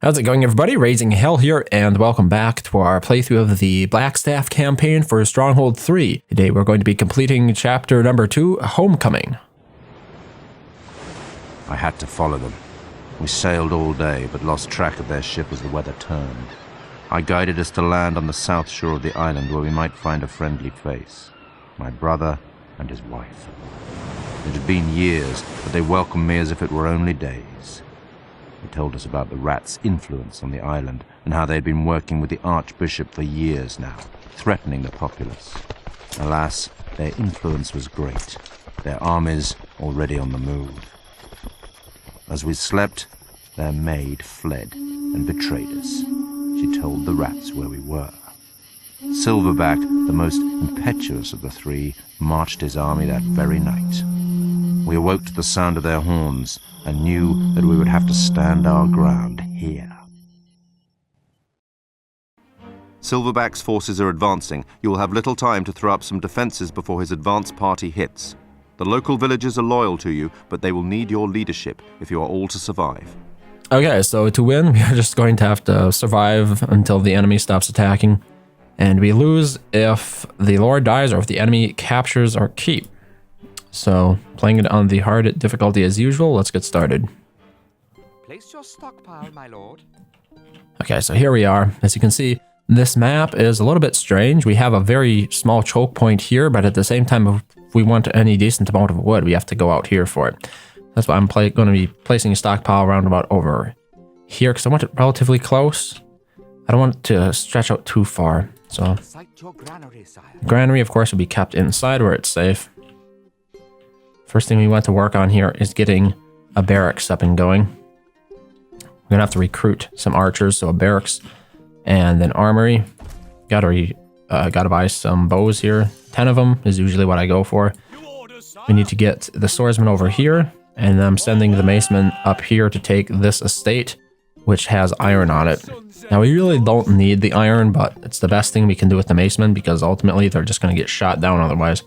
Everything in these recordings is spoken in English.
How's it going, everybody? RazingHel here, and welcome back to our playthrough of the Blackstaff Campaign for Stronghold 3. Today we're going to be completing chapter number 2, Homecoming. I had to follow them. We sailed all day, but lost track of their ship as the weather turned. I guided us to land on the south shore of the island where we might find a friendly face. My brother and his wife. It had been years, but they welcomed me as if it were only days. They told us about the rats' influence on the island and how they had been working with the Archbishop for years now, threatening the populace. Alas, their influence was great, their armies already on the move. As we slept, their maid fled and betrayed us. She told the rats where we were. Silverback, the most impetuous of the three, marched his army that very night. We awoke to the sound of their horns and knew that we would have to stand our ground here. Silverback's forces are advancing. You will have little time to throw up some defenses before his advance party hits. The local villagers are loyal to you, but they will need your leadership if you are all to survive. Okay, so to win, we are just going to have to survive until the enemy stops attacking. And we lose if the Lord dies or if the enemy captures our keep. So, playing it on the hard difficulty as usual, let's get started. Place your stockpile, my lord. Okay, so here we are. As you can see, this map is a little bit strange. We have a very small choke point here, but at the same time, if we want any decent amount of wood, we have to go out here for it. That's why I'm going to be placing a stockpile around about over here, because I want it relatively close. I don't want it to stretch out too far. So, granary, of course, will be kept inside where it's safe. First thing we want to work on here is getting a barracks up and going. We're gonna have to recruit some archers, so a barracks and then armory. Gotta buy some bows here. 10 of them is usually what I go for. We need to get the swordsman over here, and I'm sending the maceman up here to take this estate, which has iron on it. Now we really don't need the iron, but it's the best thing we can do with the macemen because ultimately they're just gonna get shot down otherwise.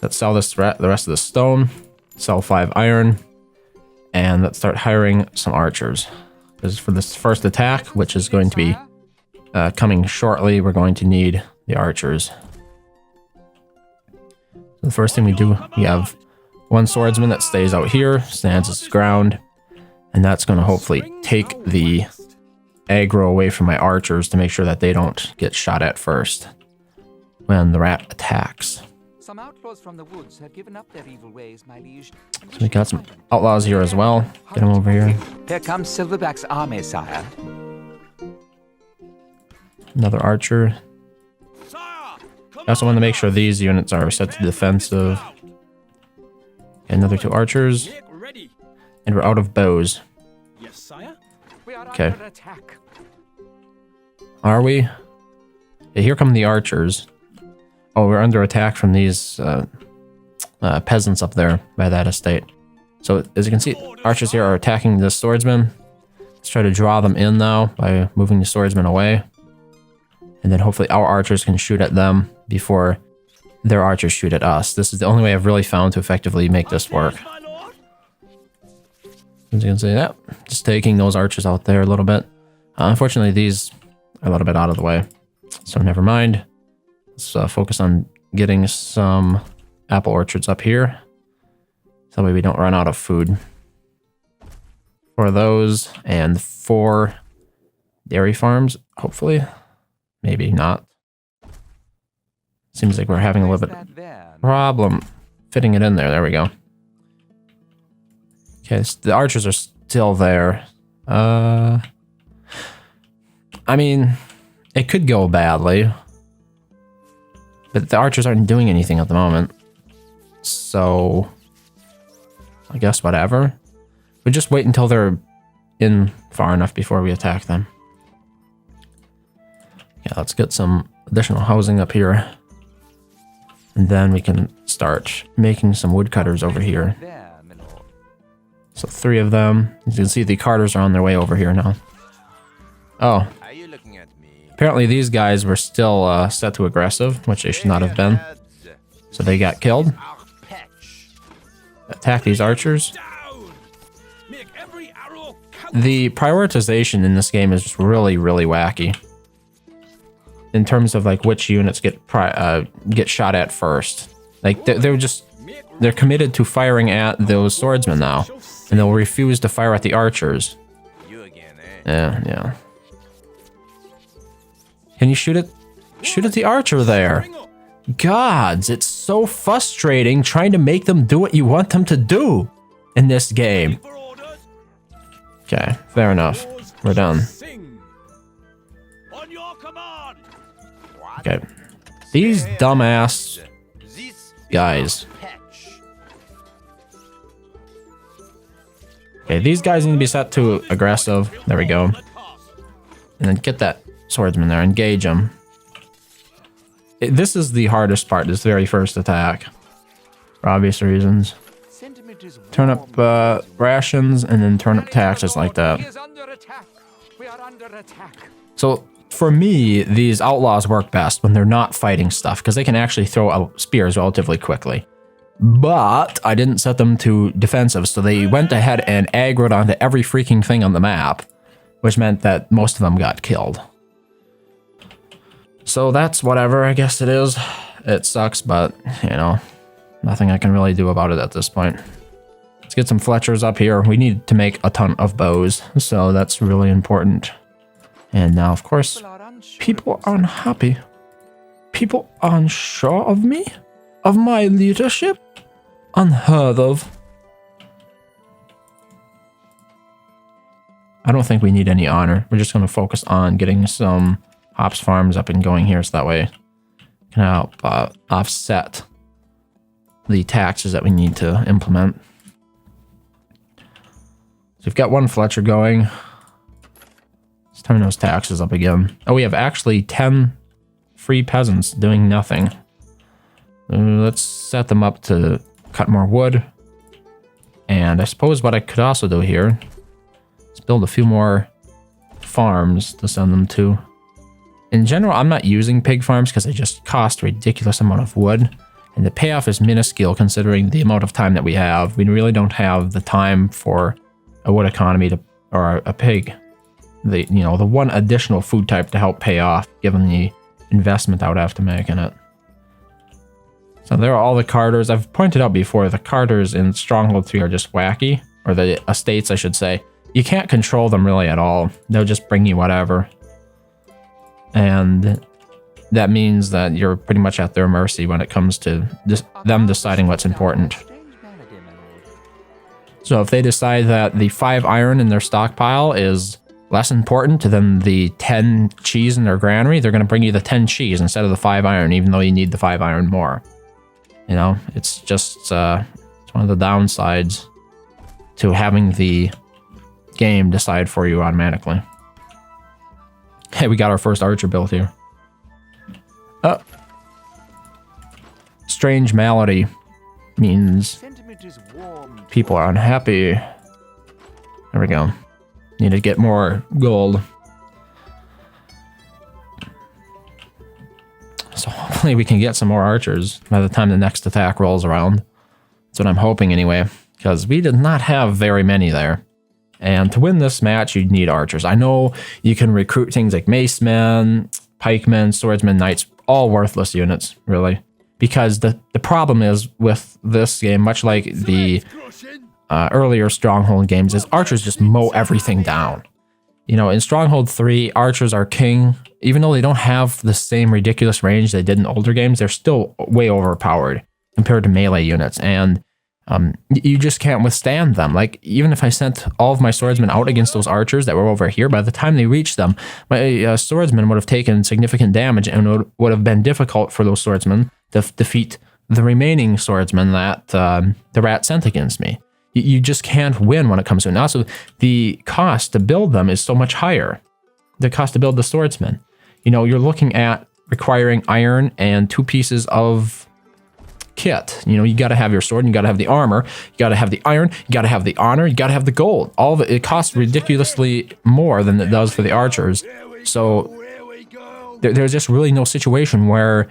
Let's sell the rest of the stone, sell 5 iron, and let's start hiring some archers. Because for this first attack, which is going to be coming shortly, we're going to need the archers. So the first thing we do, we have one swordsman that stays out here, stands his ground, and that's going to hopefully take the aggro away from my archers to make sure that they don't get shot at first when the rat attacks. Some outlaws from the woods have given up their evil ways, my liege. So we got some outlaws here as well. Get them over here. Here comes Silverback's army, sire. Another archer. I also want to make sure these units are set to defensive. Another 2 archers. And we're out of bows. Okay. Are we? Yeah, here come the archers. Oh, we're under attack from these peasants up there by that estate. So, as you can see, archers here are attacking the swordsman. Let's try to draw them in now by moving the swordsman away. And then hopefully our archers can shoot at them before their archers shoot at us. This is the only way I've really found to effectively make this work. As you can see, that just taking those archers out there a little bit. Unfortunately, these are a little bit out of the way. So, never mind. Let's focus on getting some apple orchards up here. So that way we don't run out of food. For those and 4 dairy farms, hopefully. Maybe not. Seems like we're having a little bit of problem fitting it in there. There we go. Okay, so the archers are still there. I mean, it could go badly. But the archers aren't doing anything at the moment. So, I guess whatever. We just wait until they're in far enough before we attack them. Yeah, let's get some additional housing up here. And then we can start making some woodcutters over here. So 3 of them. As you can see, the carters are on their way over here now. Oh. Apparently these guys were still set to aggressive, which they should not have been. So they got killed. Attack these archers. The prioritization in this game is just really, really wacky. In terms of like which units get shot at first. Like they're committed to firing at those swordsmen now, and they'll refuse to fire at the archers. Yeah. Can you shoot at the archer there? Gods, it's so frustrating trying to make them do what you want them to do in this game. Okay, fair enough. We're done. Okay. These dumbass guys. Okay, these guys need to be set to aggressive. There we go. And then get that swordsman there. Engage him. This is the hardest part, this very first attack. For obvious reasons. Turn up rations and then turn up taxes like that. So for me, these outlaws work best when they're not fighting stuff because they can actually throw out spears relatively quickly. But I didn't set them to defensive, so they went ahead and aggroed onto every freaking thing on the map, which meant that most of them got killed. So that's whatever, I guess it is. It sucks, but, you know, nothing I can really do about it at this point. Let's get some Fletchers up here. We need to make a ton of bows, so that's really important. And now, of course, people are unhappy. People unsure of me? Of my leadership? Unheard of. I don't think we need any honor. We're just going to focus on getting some hops farms up and going here, so that way we can help offset the taxes that we need to implement. So we've got one Fletcher going. Let's turn those taxes up again. Oh, we have actually 10 free peasants doing nothing. Let's set them up to cut more wood. And I suppose what I could also do here is build a few more farms to send them to. In general, I'm not using pig farms because they just cost a ridiculous amount of wood. And the payoff is minuscule considering the amount of time that we have. We really don't have the time for a wood economy to, or a pig. The one additional food type to help pay off given the investment I would have to make in it. So there are all the carters. I've pointed out before, the carters in Stronghold 3 are just wacky. Or the estates, I should say. You can't control them really at all. They'll just bring you whatever. And that means that you're pretty much at their mercy when it comes to them deciding what's important. So if they decide that the 5 iron in their stockpile is less important than the 10 cheese in their granary, they're going to bring you the 10 cheese instead of the 5 iron, even though you need the 5 iron more. You know, it's just it's one of the downsides to having the game decide for you automatically. Hey, we got our first archer built here. Oh. Strange malady means people are unhappy. There we go. Need to get more gold. So hopefully we can get some more archers by the time the next attack rolls around. That's what I'm hoping anyway, because we did not have very many there. And to win this match, you'd need archers. I know you can recruit things like macemen, pikemen, swordsmen, knights, all worthless units, really. Because the problem is with this game, much like the earlier Stronghold games, is archers just mow everything down. You know, in Stronghold 3, archers are king. Even though they don't have the same ridiculous range they did in older games, they're still way overpowered compared to melee units. And you just can't withstand them. Like, even if I sent all of my swordsmen out against those archers that were over here, by the time they reached them, my swordsmen would have taken significant damage and would have been difficult for those swordsmen to defeat the remaining swordsmen that the rat sent against me. You just can't win when it comes to it. And also, the cost to build them is so much higher. The cost to build the swordsmen. You know, you're looking at requiring iron and 2 pieces of kit. You know, you got to have your sword, you got to have the armor, you got to have the iron, you got to have the honor, you got to have the gold. All of it, it costs ridiculously more than it does for the archers. So there's just really no situation where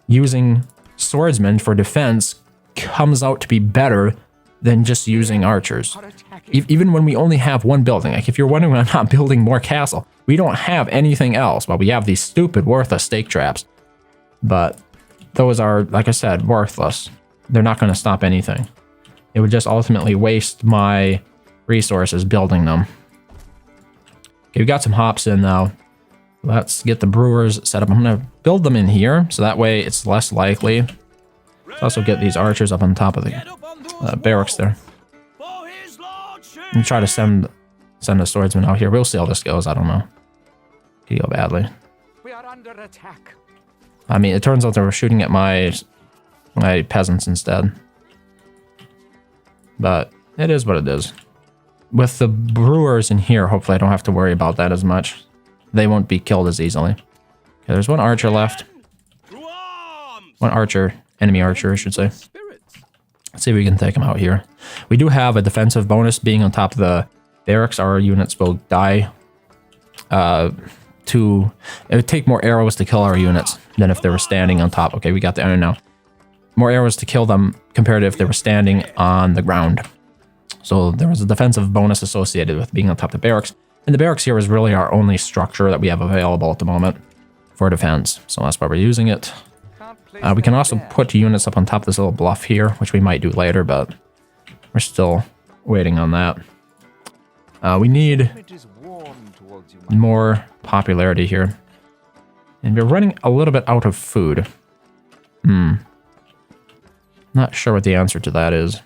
using swordsmen for defense comes out to be better than just using archers. Even when we only have one building, like if you're wondering why I'm not building more castle, we don't have anything else. Well, we have these stupid worthless stake traps, but those are, like I said, worthless. They're not going to stop anything. It would just ultimately waste my resources building them. Okay, we got some hops in now. Let's get the brewers set up. I'm going to build them in here, so that way it's less likely. Let's also get these archers up on top of the barracks there. And try to send a swordsman out here. We'll see how this goes. I don't know. Could go badly. We are under attack. I mean, it turns out they were shooting at my peasants instead. But it is what it is. With the brewers in here, hopefully I don't have to worry about that as much. They won't be killed as easily. Okay, there's one archer left. One archer. Enemy archer, I should say. Let's see if we can take him out here. We do have a defensive bonus being on top of the barracks. Our units will die. It would take more arrows to kill our units than if they were standing on top. Okay, we got the iron now. More arrows to kill them compared to if they were standing on the ground. So there was a defensive bonus associated with being on top of the barracks. And the barracks here is really our only structure that we have available at the moment for defense. So that's why we're using it. We can also put units up on top of this little bluff here, which we might do later, but we're still waiting on that. We need more popularity here. And we're running a little bit out of food. Not sure what the answer to that is.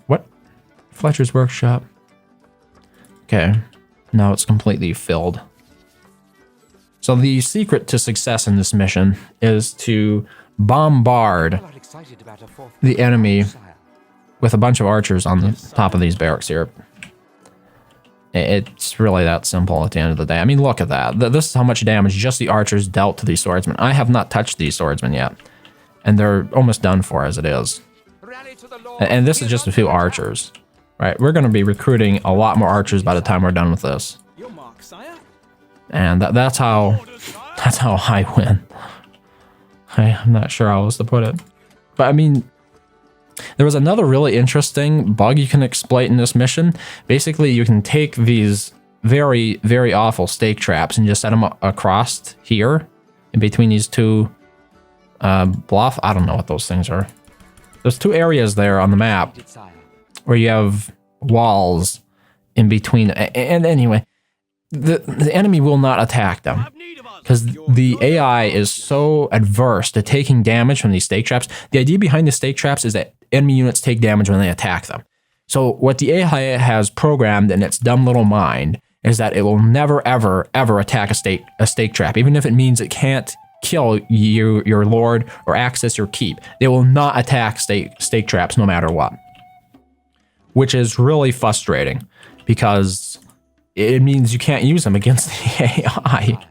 What? Fletcher's workshop. Okay. Now it's completely filled. So the secret to success in this mission is to bombard the enemy with a bunch of archers on the top of these barracks here. It's really that simple at the end of the day. I mean, look at that. This is how much damage just the archers dealt to these swordsmen. I have not touched these swordsmen yet. And they're almost done for as it is. And this is just a few archers. Right, we're going to be recruiting a lot more archers by the time we're done with this. And that's how I win. I'm not sure how else to put it. But I mean, there was another really interesting bug you can exploit in this mission. Basically, you can take these very, very awful stake traps and just set them across here in between these two bluff. I don't know what those things are. There's two areas there on the map where you have walls in between. And anyway, the enemy will not attack them because the AI is so adverse to taking damage from these stake traps. The idea behind the stake traps is that enemy units take damage when they attack them. So what the AI has programmed in its dumb little mind is that it will never, ever, ever attack a stake trap, even if it means it can't kill your lord or access your keep. They will not attack stake traps no matter what, which is really frustrating because it means you can't use them against the AI.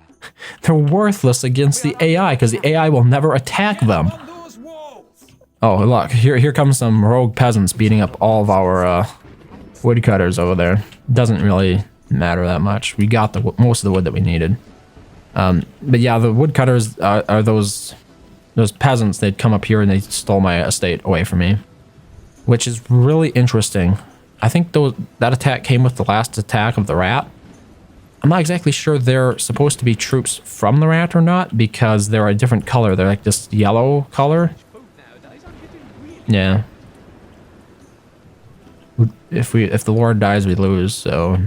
They're worthless against the AI because the AI will never attack them. Oh, look, here comes some rogue peasants beating up all of our woodcutters over there. Doesn't really matter that much. We got most of the wood that we needed. But yeah, the woodcutters are those peasants. They'd come up here and they stole my estate away from me, which is really interesting. I think that attack came with the last attack of the rat. I'm not exactly sure they're supposed to be troops from the rat or not because they're a different color. They're like this yellow color. Yeah. If the Lord dies, we lose. So,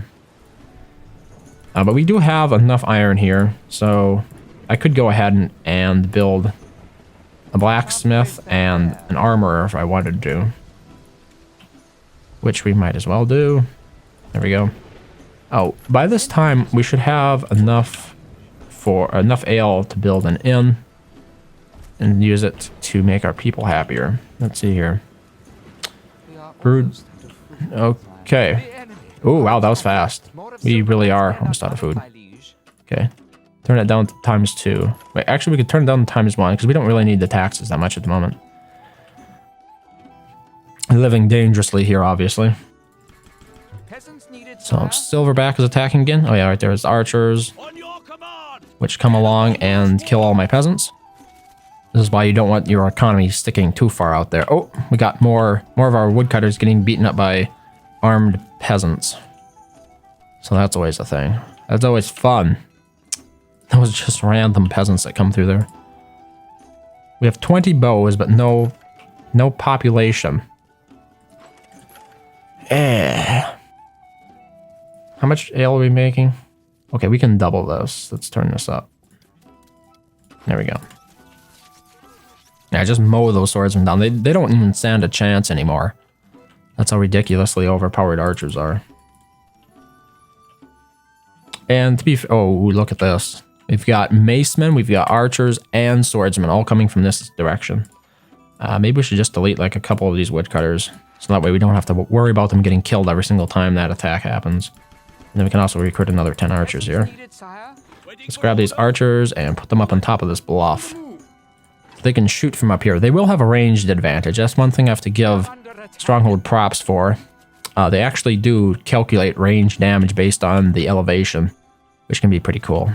but we do have enough iron here, so I could go ahead and build a blacksmith and an armorer if I wanted to, which we might as well do. There we go. Oh, by this time we should have enough ale to build an inn and use it to make our people happier. Let's see here. Brewed. Okay. Oh, wow, that was fast. We really are almost out of food. Okay. Turn it down to ×2. Wait, actually, we could turn it down to ×1 because we don't really need the taxes that much at the moment. Living dangerously here, obviously. So, Silverback is attacking again. Oh, yeah, right there's archers, which come along and kill all my peasants. This is why you don't want your economy sticking too far out there. Oh, we got more of our woodcutters getting beaten up by armed peasants. So that's always a thing. That's always fun. Those just random peasants that come through there. We have 20 bows, but no population. How much ale are we making? Okay, we can double this. Let's turn this up. There we go. Yeah, just mow those swordsmen down. They don't even stand a chance anymore. That's how ridiculously overpowered archers are. And to be oh, look at this. We've got macemen, we've got archers, and swordsmen all coming from this direction. Maybe we should just delete like a couple of these woodcutters. So that way we don't have to worry about them getting killed every single time that attack happens. And then we can also recruit another 10 archers here. Let's grab these archers and put them up on top of this bluff. They can shoot from up here. They will have a ranged advantage. That's one thing I have to give Stronghold props for. They actually do calculate range damage based on the elevation, which can be pretty cool.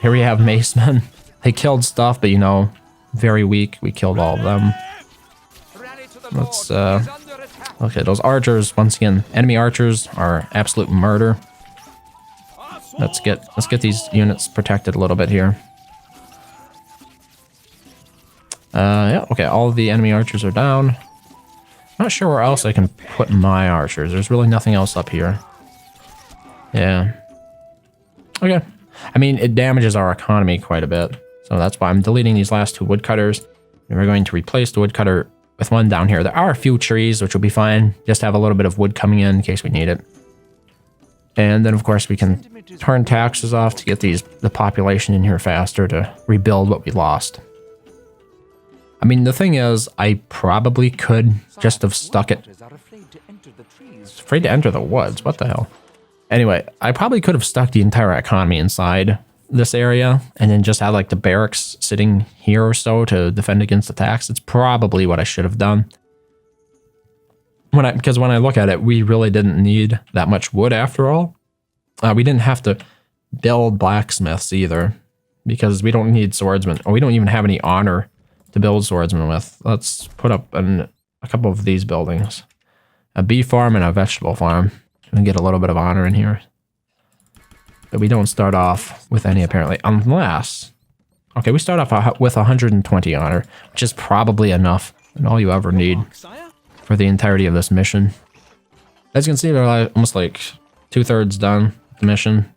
Here we have macemen. They killed stuff, but you know, very weak. We killed all of them. Let's, okay, those archers, once again, enemy archers are absolute murder. Let's get these units protected a little bit here. Yeah, okay, all of the enemy archers are down. Not sure where else I can put my archers. There's really nothing else up here. Yeah. Okay. I mean, it damages our economy quite a bit. So that's why I'm deleting these last two woodcutters. And we're going to replace the woodcutter with one down here. There are a few trees, which will be fine. Just have a little bit of wood coming in case we need it. And then, of course, we can turn taxes off to get the population in here faster to rebuild what we lost. I mean, the thing is, I probably could just have stuck it. It's afraid to enter the woods. What the hell? Anyway, I probably could have stuck the entire economy inside this area and then just had like the barracks sitting here or so to defend against attacks. It's probably what I should have done. Because when I look at it, we really didn't need that much wood after all. We didn't have to build blacksmiths either because we don't need swordsmen. Or we don't even have any honor to build swordsmen with. Let's put up a couple of these buildings. A bee farm and a vegetable farm. And get a little bit of honor in here. But we don't start off with any apparently, unless... Okay, we start off with 120 honor, which is probably enough and all you ever need for the entirety of this mission. As you can see, we're almost like 2/3 done with the mission.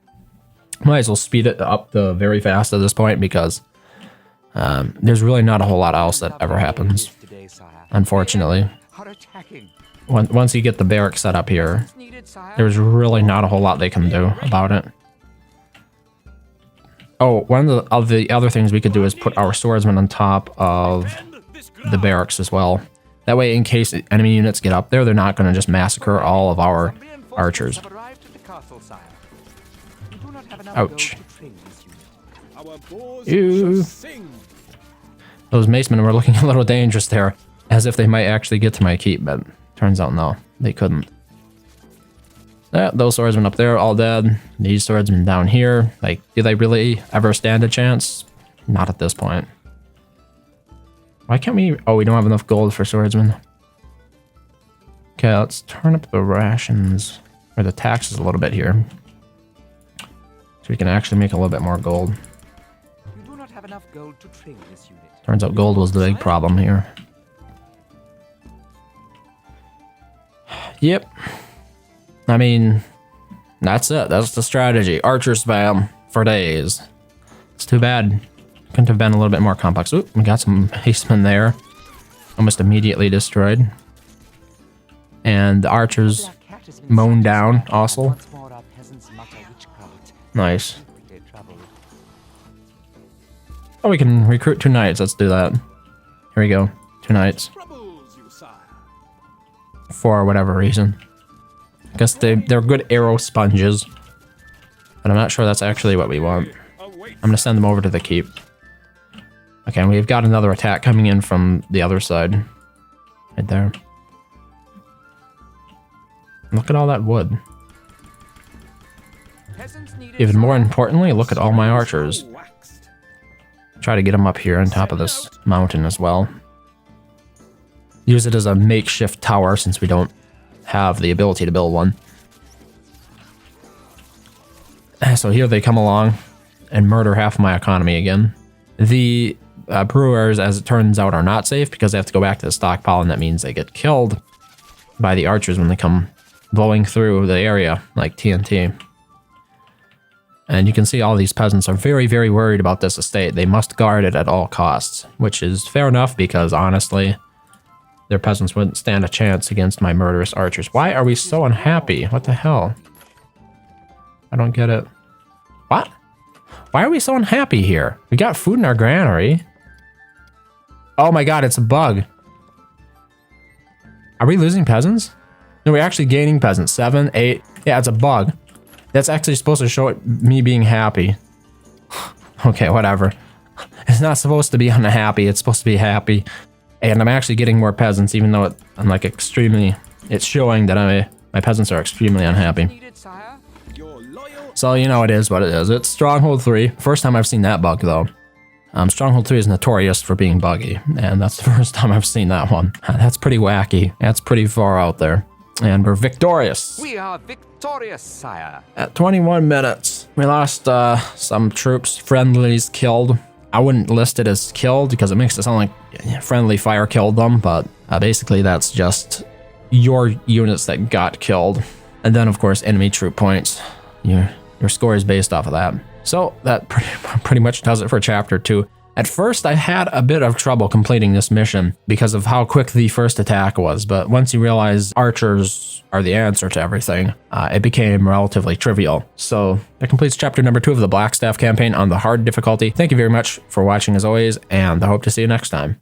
Might as well speed it up very fast at this point because there's really not a whole lot else that ever happens, unfortunately. Once you get the barracks set up here, there's really not a whole lot they can do about it. Oh, one of the other things we could do is put our swordsmen on top of the barracks as well. That way, in case enemy units get up there, they're not going to just massacre all of our archers. Ouch. Ew. Those macemen were looking a little dangerous there, as if they might actually get to my keep, but turns out no, they couldn't. Those swordsmen up there, all dead. These swordsmen down here, like, do they really ever stand a chance? Not at this point. Why can't we... Oh, we don't have enough gold for swordsmen. Okay, let's turn up the rations, or the taxes a little bit here. So we can actually make a little bit more gold. You do not have enough gold to train this unit. Turns out gold was the big problem here. Yep. I mean, that's it. That's the strategy. Archer spam for days. It's too bad. Couldn't have been a little bit more complex. Oop, we got some hastemen there. Almost immediately destroyed. And the archers mown down also. Nice. Oh, we can recruit 2 knights. Let's do that. Here we go. 2 knights. For whatever reason. I guess they're good arrow sponges. But I'm not sure that's actually what we want. I'm going to send them over to the keep. Okay, and we've got another attack coming in from the other side. Right there. Look at all that wood. Even more importantly, look at all my archers. Try to get them up here on top of this mountain as well. Use it as a makeshift tower since we don't have the ability to build one. So here they come along and murder half of my economy again. The brewers, as it turns out, are not safe because they have to go back to the stockpile, and that means they get killed by the archers when they come blowing through the area like TNT. And you can see all these peasants are very, very worried about this estate. They must guard it at all costs, which is fair enough because honestly, their peasants wouldn't stand a chance against my murderous archers. Why are we so unhappy? What the hell? I don't get it. What? Why are we so unhappy here? We got food in our granary. Oh my god, it's a bug. Are we losing peasants? No, we're actually gaining peasants. 7, 8. Yeah, it's a bug. That's actually supposed to show me being happy. Okay, whatever. It's not supposed to be unhappy. It's supposed to be happy. And I'm actually getting more peasants, even though I'm like extremely... It's showing that my peasants are extremely unhappy. So, you know, it is what it is. It's Stronghold 3. First time I've seen that bug, though. Stronghold 3 is notorious for being buggy, and that's the first time I've seen that one. That's pretty wacky. That's pretty far out there. And we're victorious. We are victorious, sire. At 21 minutes, we lost some troops, friendlies killed. I wouldn't list it as killed because it makes it sound like friendly fire killed them, but basically that's just your units that got killed. And then, of course, enemy troop points. Your score is based off of that. So that pretty much does it for Chapter 2. At first, I had a bit of trouble completing this mission because of how quick the first attack was, but once you realize archers are the answer to everything, it became relatively trivial. So that completes Chapter number 2 of the Blackstaff Campaign on the hard difficulty. Thank you very much for watching as always, and I hope to see you next time.